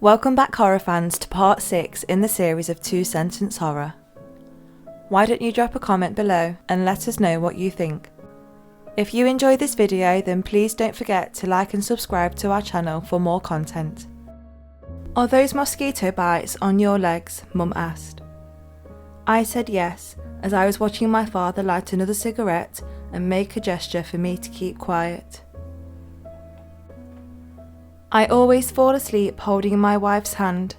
Welcome back, horror fans, to part 6 in the series of Two Sentence Horror. Why don't you drop a comment below and let us know what you think. If you enjoy this video, then please don't forget to like and subscribe to our channel for more content. Are those mosquito bites on your legs? Mum asked. I said yes, as I was watching my father light another cigarette and make a gesture for me to keep quiet. I always fall asleep holding my wife's hand.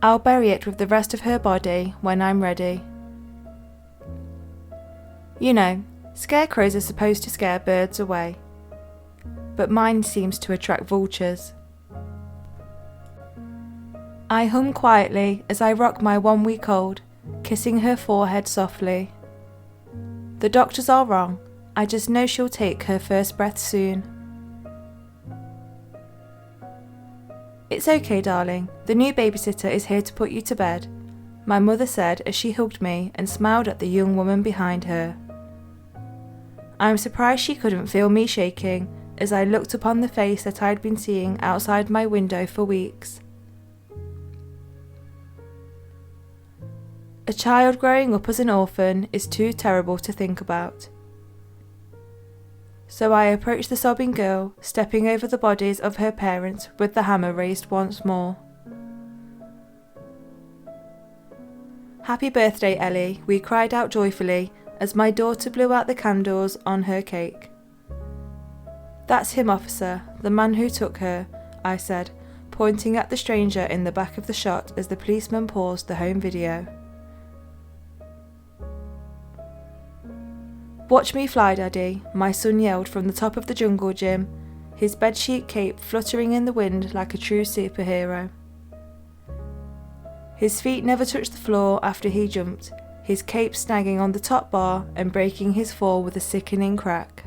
I'll bury it with the rest of her body when I'm ready. You know, scarecrows are supposed to scare birds away, but mine seems to attract vultures. I hum quietly as I rock my 1-week-old, kissing her forehead softly. The doctors are wrong, I just know she'll take her first breath soon. It's okay, darling, the new babysitter is here to put you to bed, my mother said as she hugged me and smiled at the young woman behind her. I'm surprised she couldn't feel me shaking as I looked upon the face that I'd been seeing outside my window for weeks. A child growing up as an orphan is too terrible to think about. So I approached the sobbing girl, stepping over the bodies of her parents with the hammer raised once more. Happy birthday, Ellie, we cried out joyfully as my daughter blew out the candles on her cake. That's him, officer, the man who took her, I said, pointing at the stranger in the back of the shot as the policeman paused the home video. Watch me fly, Daddy, my son yelled from the top of the jungle gym, his bedsheet cape fluttering in the wind like a true superhero. His feet never touched the floor after he jumped, his cape snagging on the top bar and breaking his fall with a sickening crack.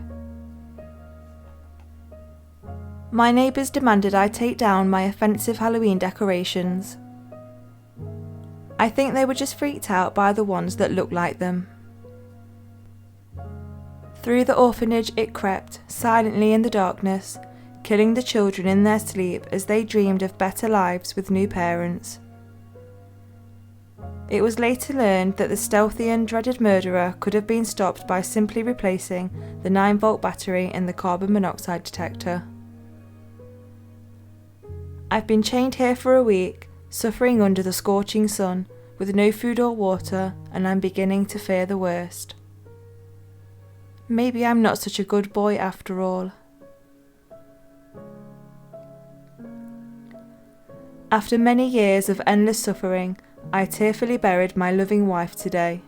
My neighbours demanded I take down my offensive Halloween decorations. I think they were just freaked out by the ones that looked like them. Through the orphanage it crept, silently in the darkness, killing the children in their sleep as they dreamed of better lives with new parents. It was later learned that the stealthy and dreaded murderer could have been stopped by simply replacing the 9-volt battery in the carbon monoxide detector. I've been chained here for a week, suffering under the scorching sun, with no food or water, and I'm beginning to fear the worst. Maybe I'm not such a good boy after all. After many years of endless suffering, I tearfully buried my loving wife today.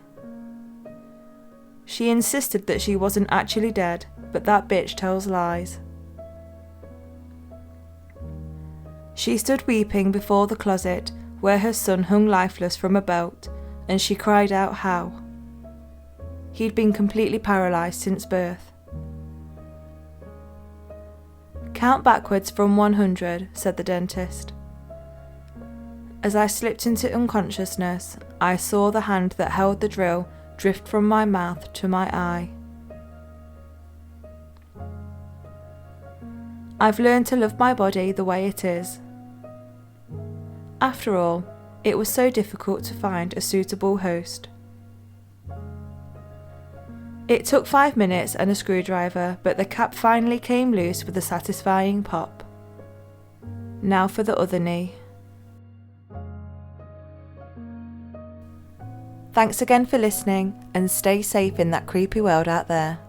She insisted that she wasn't actually dead, but that bitch tells lies. She stood weeping before the closet where her son hung lifeless from a belt, and she cried out how. He'd been completely paralysed since birth. Count backwards from 100, said the dentist. As I slipped into unconsciousness, I saw the hand that held the drill drift from my mouth to my eye. I've learned to love my body the way it is. After all, it was so difficult to find a suitable host. It took 5 minutes and a screwdriver, but the cap finally came loose with a satisfying pop. Now for the other knee. Thanks again for listening, and stay safe in that creepy world out there.